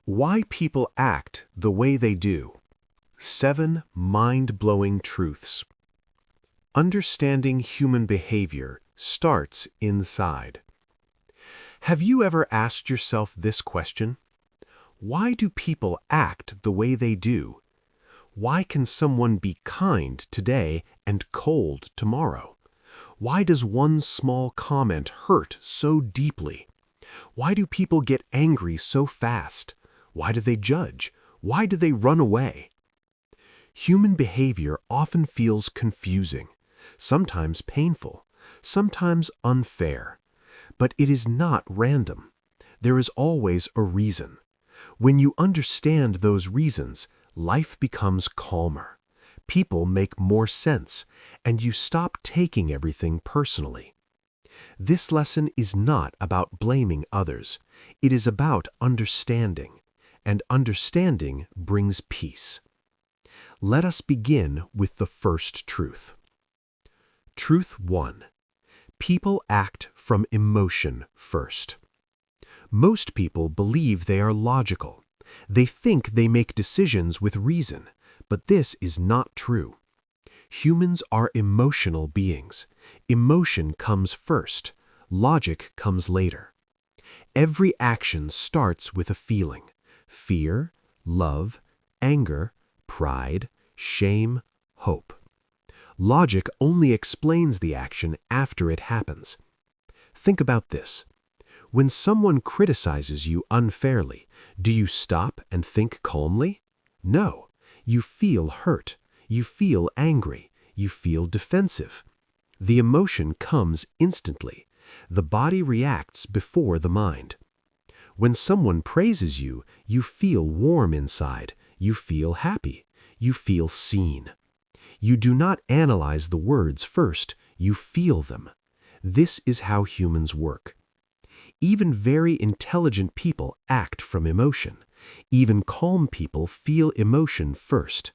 Why people act the way they do. 7 mind-blowing truths. Understanding human behavior starts inside. Have you ever asked yourself this question? Why do people act the way they do? Why can someone be kind today and cold tomorrow? Why does one small comment hurt so deeply? Why do people get angry so fast? Why do they judge? Why do they run away? Human behavior often feels confusing, sometimes painful, sometimes unfair. But it is not random. There is always a reason. When you understand those reasons, life becomes calmer. People make more sense, and you stop taking everything personally. This lesson is not about blaming others. It is about understanding, and understanding brings peace. Let us begin with the first truth. Truth 1. People act from emotion first. Most people believe they are logical. They think they make decisions with reason, but this is not true. Humans are emotional beings. Emotion comes first. Logic comes later. Every action starts with a feeling: fear, love, anger, pride, shame, hope. Logic only explains the action after it happens. Think about this. When someone criticizes you unfairly, do you stop and think calmly? No. You feel hurt. You feel angry. You feel defensive. The emotion comes instantly. The body reacts before the mind. When someone praises you, you feel warm inside. You feel happy. You feel seen. You do not analyze the words first. You feel them. This is how humans work. Even very intelligent people act from emotion. Even calm people feel emotion first.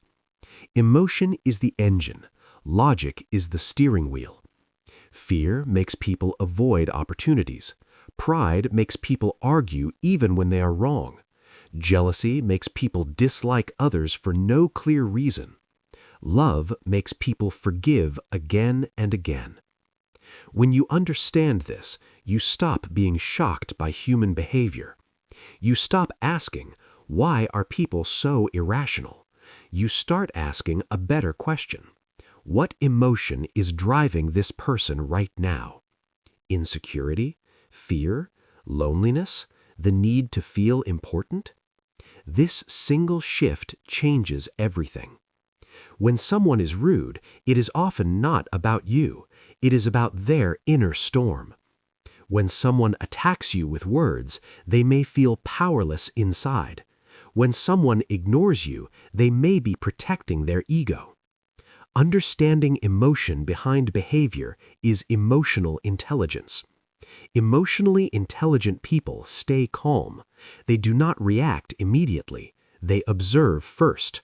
Emotion is the engine. Logic is the steering wheel. Fear makes people avoid opportunities. Pride makes people argue even when they are wrong. Jealousy makes people dislike others for no clear reason. Love makes people forgive again and again. When you understand this, you stop being shocked by human behavior. You stop asking, why are people so irrational? You start asking a better question. What emotion is driving this person right now? Insecurity? Fear? Loneliness? The need to feel important? This single shift changes everything. When someone is rude, it is often not about you. It is about their inner storm. When someone attacks you with words, they may feel powerless inside. When someone ignores you, they may be protecting their ego. Understanding emotion behind behavior is emotional intelligence. Emotionally intelligent people stay calm. They do not react immediately. They observe first.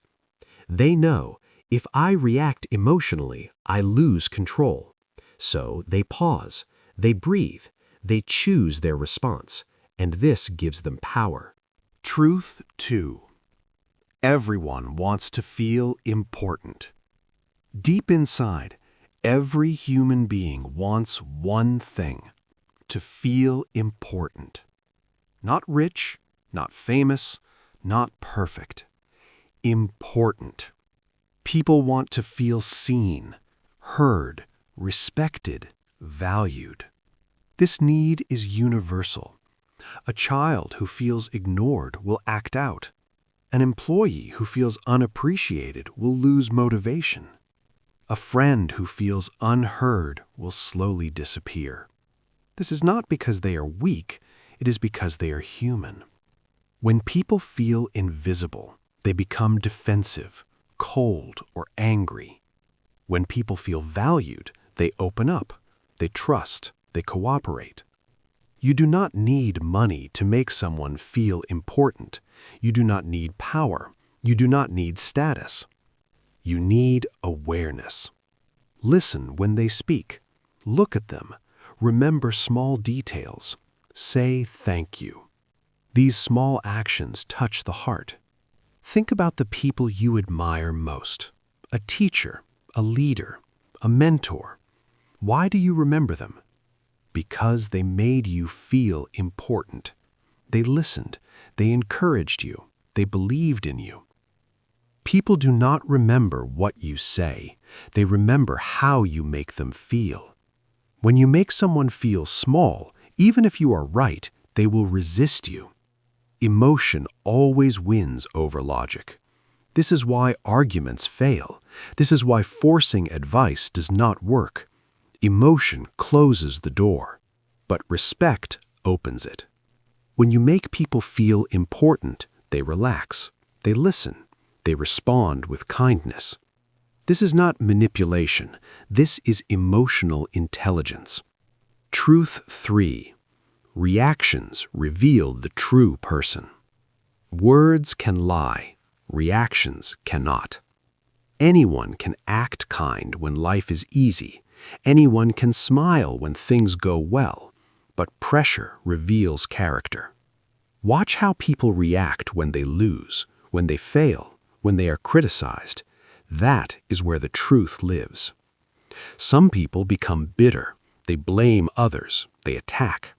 They know, if I react emotionally, I lose control. So they pause, they breathe, they choose their response, and this gives them power. Truth 2. Everyone wants to feel important. Deep inside, every human being wants one thing: to feel important. Not rich, not famous, not perfect. Important. People want to feel seen, heard, respected, valued. This need is universal. A child who feels ignored will act out. An employee who feels unappreciated will lose motivation. A friend who feels unheard will slowly disappear. This is not because they are weak, it is because they are human. When people feel invisible, they become defensive, cold, or angry. When people feel valued, they open up, they trust, they cooperate. You do not need money to make someone feel important. You do not need power. You do not need status. You need awareness. Listen when they speak. Look at them. Remember small details. Say thank you. These small actions touch the heart. Think about the people you admire most. A teacher, a leader, a mentor. Why do you remember them? Because they made you feel important. They listened, they encouraged you, they believed in you. People do not remember what you say, they remember how you make them feel. When you make someone feel small, even if you are right, they will resist you. Emotion always wins over logic. This is why arguments fail. This is why forcing advice does not work. Emotion closes the door, but respect opens it. When you make people feel important, they relax, they listen, they respond with kindness. This is not manipulation. This is emotional intelligence. Truth 3. Reactions reveal the true person. Words can lie. Reactions cannot. Anyone can act kind when life is easy. Anyone can smile when things go well. But pressure reveals character. Watch how people react when they lose, when they fail, when they are criticized. That is where the truth lives. Some people become bitter. They blame others. They attack.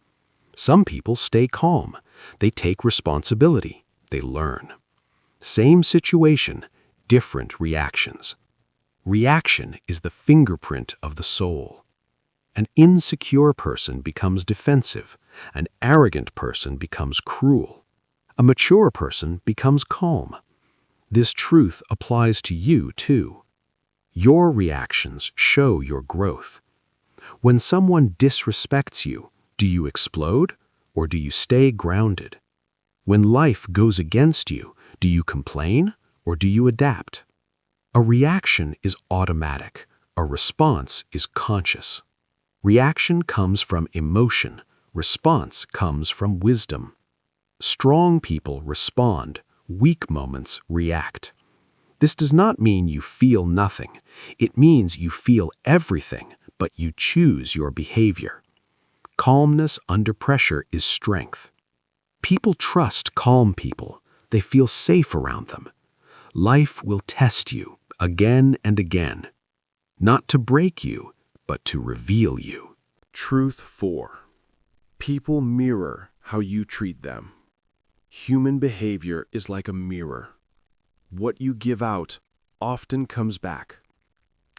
Some people stay calm. They take responsibility. They learn. Same situation, different reactions. Reaction is the fingerprint of the soul. An insecure person becomes defensive. An arrogant person becomes cruel. A mature person becomes calm. This truth applies to you too. Your reactions show your growth. When someone disrespects you, do you explode or do you stay grounded? When life goes against you, do you complain or do you adapt? A reaction is automatic. A response is conscious. Reaction comes from emotion. Response comes from wisdom. Strong people respond. Weak moments react. This does not mean you feel nothing. It means you feel everything, but you choose your behavior. Calmness under pressure is strength. People trust calm people. They feel safe around them. Life will test you again and again, not to break you, but to reveal you. Truth 4. People mirror how you treat them. Human behavior is like a mirror. What you give out often comes back.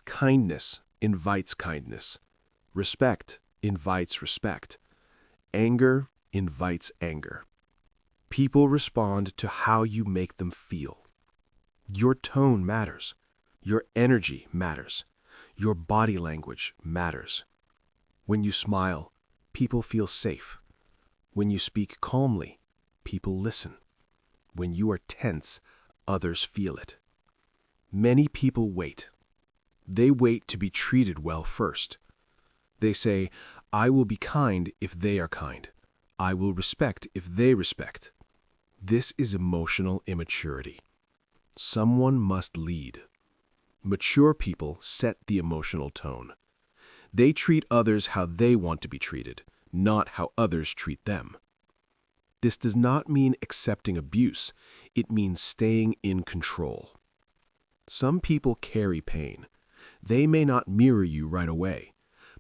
Kindness invites kindness. Respect invites respect. Anger invites anger. People respond to how you make them feel. Your tone matters. Your energy matters. Your body language matters. When you smile, people feel safe. When you speak calmly, people listen. When you are tense, others feel it. Many people wait. They wait to be treated well first. They say, I will be kind if they are kind. I will respect if they respect. This is emotional immaturity. Someone must lead. Mature people set the emotional tone. They treat others how they want to be treated, not how others treat them. This does not mean accepting abuse. It means staying in control. Some people carry pain. They may not mirror you right away,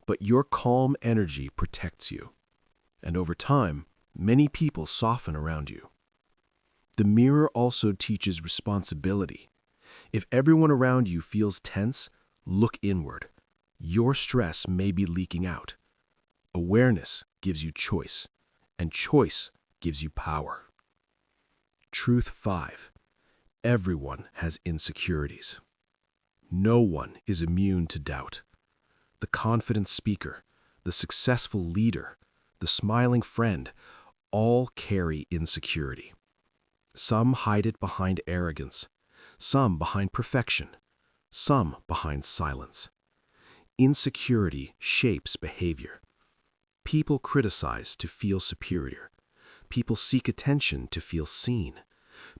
but your calm energy protects you. And over time, many people soften around you. The mirror also teaches responsibility. If everyone around you feels tense, look inward. Your stress may be leaking out. Awareness gives you choice, and choice gives you power. Truth 5. Everyone has insecurities. No one is immune to doubt. The confident speaker, the successful leader, the smiling friend, all carry insecurity. Some hide it behind arrogance, some behind perfection, some behind silence. Insecurity shapes behavior. People criticize to feel superior. People seek attention to feel seen.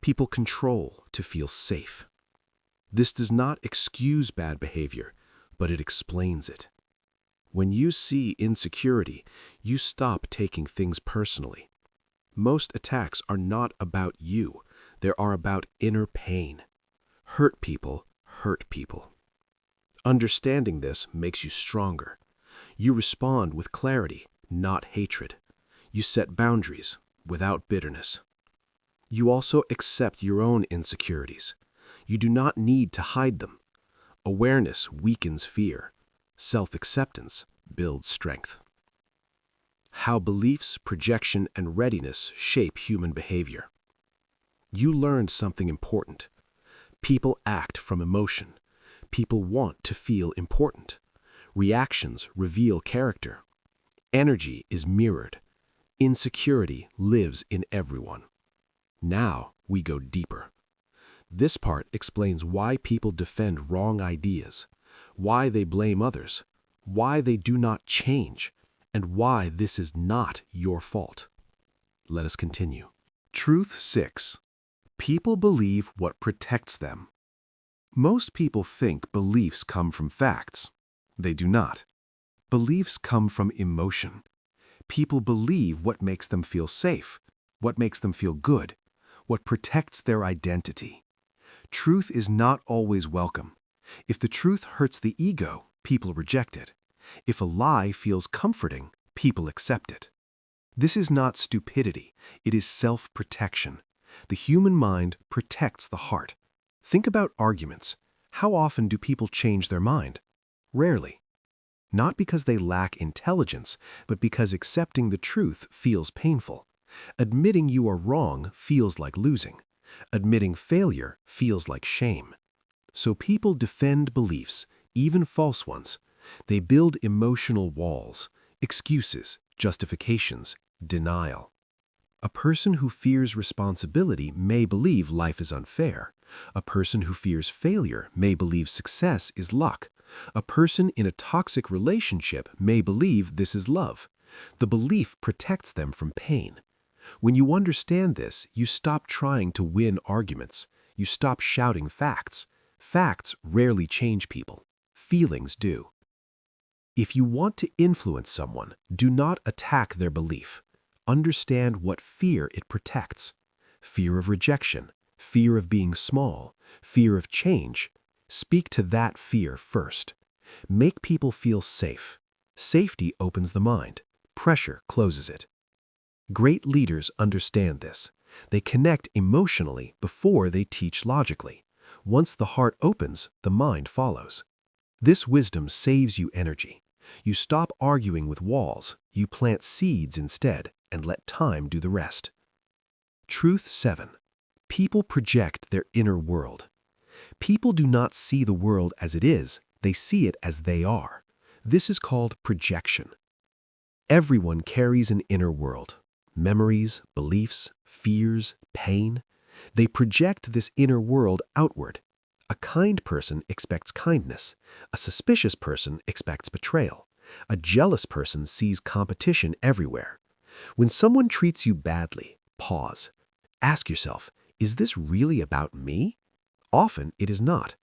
People control to feel safe. This does not excuse bad behavior, but it explains it. When you see insecurity, you stop taking things personally. Most attacks are not about you. They are about inner pain. Hurt people hurt people. Understanding this makes you stronger. You respond with clarity, not hatred. You set boundaries without bitterness. You also accept your own insecurities. You do not need to hide them. Awareness weakens fear. Self-acceptance builds strength. How beliefs, projection, and readiness shape human behavior. You learned something important. People act from emotion. People want to feel important. Reactions reveal character. Energy is mirrored. Insecurity lives in everyone. Now we go deeper. This part explains why people defend wrong ideas, why they blame others, why they do not change, and why this is not your fault. Let us continue. Truth 6. People believe what protects them. Most people think beliefs come from facts. They do not. Beliefs come from emotion. People believe what makes them feel safe, what makes them feel good, what protects their identity. Truth is not always welcome. If the truth hurts the ego, people reject it. If a lie feels comforting, people accept it. This is not stupidity, it is self-protection. The human mind protects the heart. Think about arguments. How often do people change their mind? Rarely. Not because they lack intelligence, but because accepting the truth feels painful. Admitting you are wrong feels like losing. Admitting failure feels like shame. So people defend beliefs, even false ones. They build emotional walls, excuses, justifications, denial. A person who fears responsibility may believe life is unfair. A person who fears failure may believe success is luck. A person in a toxic relationship may believe this is love. The belief protects them from pain. When you understand this, you stop trying to win arguments. You stop shouting facts. Facts rarely change people. Feelings do. If you want to influence someone, do not attack their belief. Understand what fear it protects. Fear of rejection, fear of being small, fear of change. Speak to that fear first. Make people feel safe. Safety opens the mind. Pressure closes it. Great leaders understand this. They connect emotionally before they teach logically. Once the heart opens, the mind follows. This wisdom saves you energy. You stop arguing with walls. You plant seeds instead and let time do the rest. Truth 7. People project their inner world. People do not see the world as it is. They see it as they are. This is called projection. Everyone carries an inner world. Memories, beliefs, fears, pain. They project this inner world outward. A kind person expects kindness. A suspicious person expects betrayal. A jealous person sees competition everywhere. When someone treats you badly, pause. Ask yourself, is this really about me? Often it is not.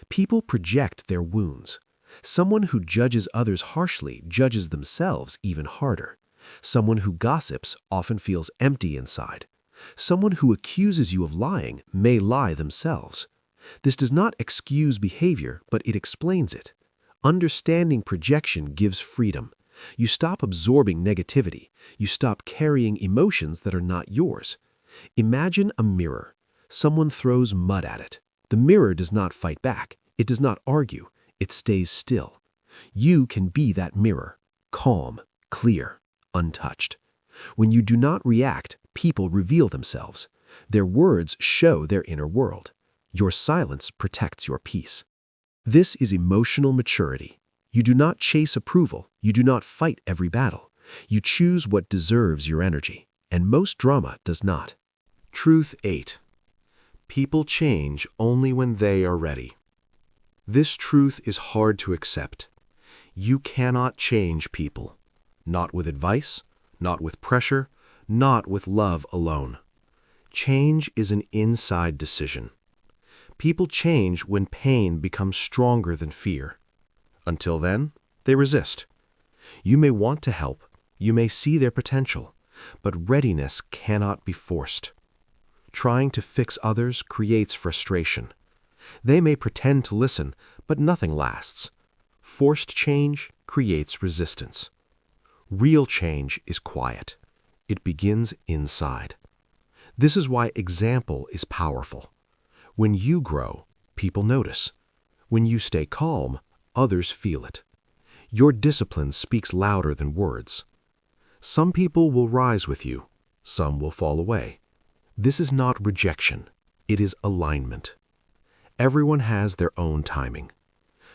People project their wounds. Someone who judges others harshly judges themselves even harder. Someone who gossips often feels empty inside. Someone who accuses you of lying may lie themselves. This does not excuse behavior, but it explains it. Understanding projection gives freedom. You stop absorbing negativity. You stop carrying emotions that are not yours. Imagine a mirror. Someone throws mud at it. The mirror does not fight back. It does not argue. It stays still. You can be that mirror, calm, clear, untouched. When you do not react, people reveal themselves. Their words show their inner world. Your silence protects your peace. This is emotional maturity. You do not chase approval. You do not fight every battle. You choose what deserves your energy, and most drama does not. Truth 8. People change only when they are ready. This truth is hard to accept. You cannot change people. Not with advice, not with pressure, not with love alone. Change is an inside decision. People change when pain becomes stronger than fear. Until then, they resist. You may want to help. You may see their potential. But readiness cannot be forced. Trying to fix others creates frustration. They may pretend to listen, but nothing lasts. Forced change creates resistance. Real change is quiet. It begins inside. This is why example is powerful. When you grow, people notice. When you stay calm, others feel it. Your discipline speaks louder than words. Some people will rise with you, some will fall away. This is not rejection, it is alignment. Everyone has their own timing.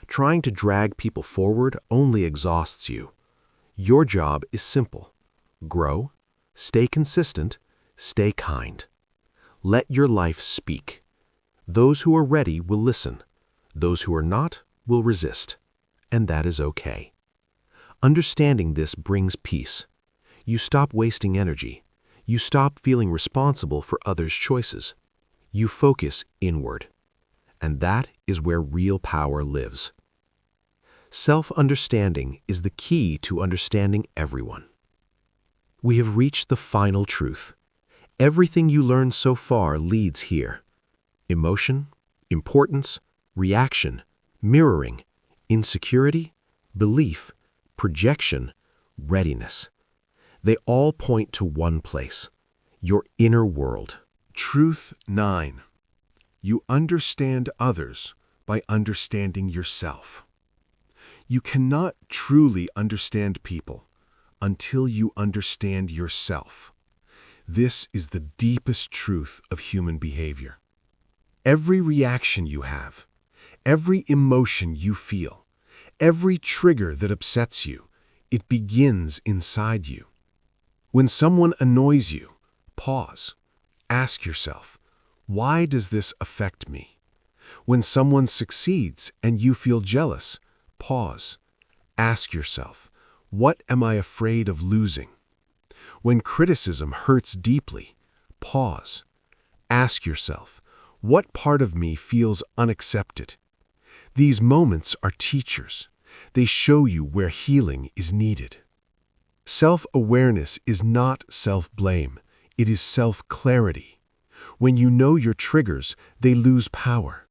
Trying to drag people forward only exhausts you. Your job is simple. Grow, stay consistent, stay kind. Let your life speak. Those who are ready will listen. Those who are not will resist. And that is okay. Understanding this brings peace. You stop wasting energy. You stop feeling responsible for others' choices. You focus inward. And that is where real power lives. Self-understanding is the key to understanding everyone. We have reached the final truth. Everything you learned so far leads here. Emotion, importance, reaction, mirroring, insecurity, belief, projection, readiness. They all point to one place, your inner world. Truth 9. You understand others by understanding yourself. You cannot truly understand people until you understand yourself. This is the deepest truth of human behavior. Every reaction you have, every emotion you feel, every trigger that upsets you, it begins inside you. When someone annoys you, pause. Ask yourself, why does this affect me? When someone succeeds and you feel jealous, pause. Ask yourself, what am I afraid of losing? When criticism hurts deeply, pause. Ask yourself, what part of me feels unaccepted? These moments are teachers. They show you where healing is needed. Self-awareness is not self-blame. It is self-clarity. When you know your triggers, they lose power.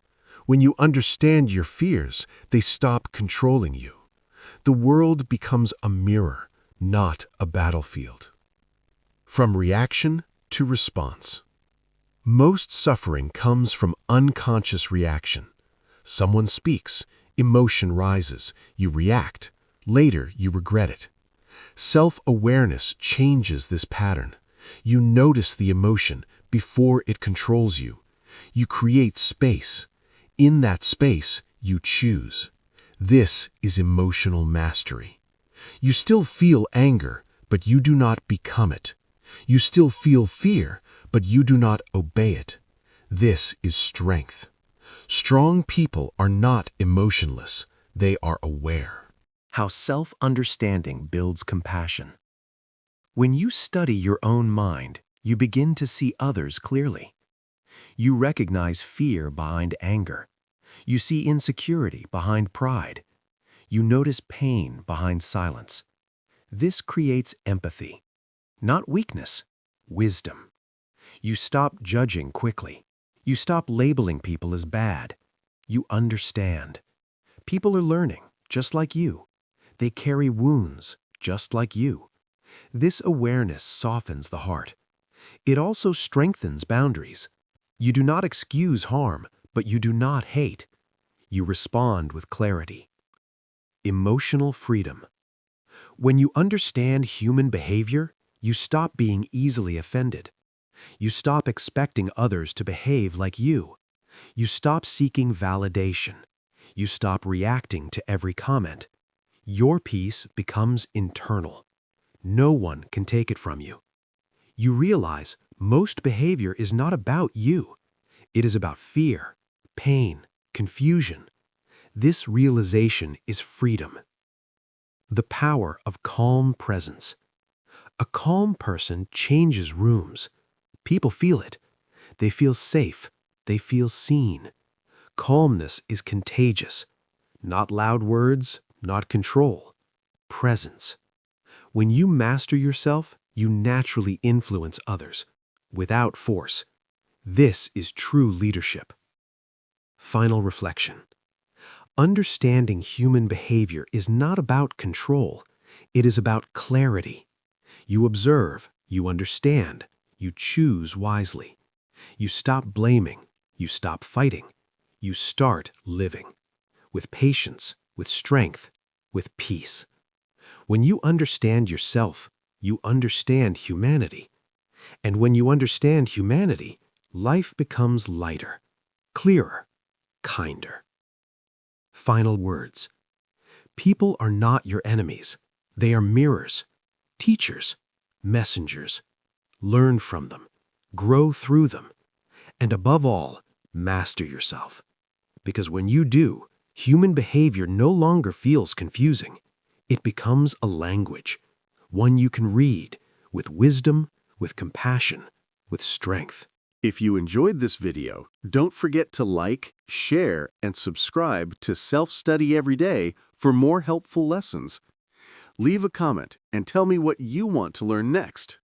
When you understand your fears, they stop controlling you. The world becomes a mirror, not a battlefield. From reaction to response. Most suffering comes from unconscious reaction. Someone speaks, emotion rises, you react, later you regret it. Self-awareness changes this pattern. You notice the emotion before it controls you. You create space. In that space, you choose. This is emotional mastery. You still feel anger, but you do not become it. You still feel fear, but you do not obey it. This is strength. Strong people are not emotionless. They are aware. How self-understanding builds compassion. When you study your own mind, you begin to see others clearly. You recognize fear behind anger. You see insecurity behind pride. You notice pain behind silence. This creates empathy, not weakness, wisdom. You stop judging quickly. You stop labeling people as bad. You understand. People are learning, just like you. They carry wounds, just like you. This awareness softens the heart. It also strengthens boundaries. You do not excuse harm, but you do not hate. You respond with clarity. Emotional freedom. When you understand human behavior, you stop being easily offended. You stop expecting others to behave like you. You stop seeking validation. You stop reacting to every comment. Your peace becomes internal. No one can take it from you. You realize most behavior is not about you. It is about fear, pain, confusion. This realization is freedom. The power of calm presence. A calm person changes rooms. People feel it. They feel safe. They feel seen. Calmness is contagious. Not loud words, not control. Presence. When you master yourself, You naturally influence others, without force. This is true leadership. Final reflection. Understanding human behavior is not about control. It is about clarity. You observe, you understand, you choose wisely. You stop blaming, you stop fighting. You start living. With patience, with strength, with peace. When you understand yourself, you understand humanity. And when you understand humanity, life becomes lighter, clearer, kinder. Final words. People are not your enemies. They are mirrors, teachers, messengers. Learn from them, grow through them, and above all, master yourself. Because when you do, human behavior no longer feels confusing. It becomes a language, one you can read with wisdom, with compassion, with strength. If you enjoyed this video, don't forget to like, share, and subscribe to Self-Study Every Day for more helpful lessons. Leave a comment and tell me what you want to learn next.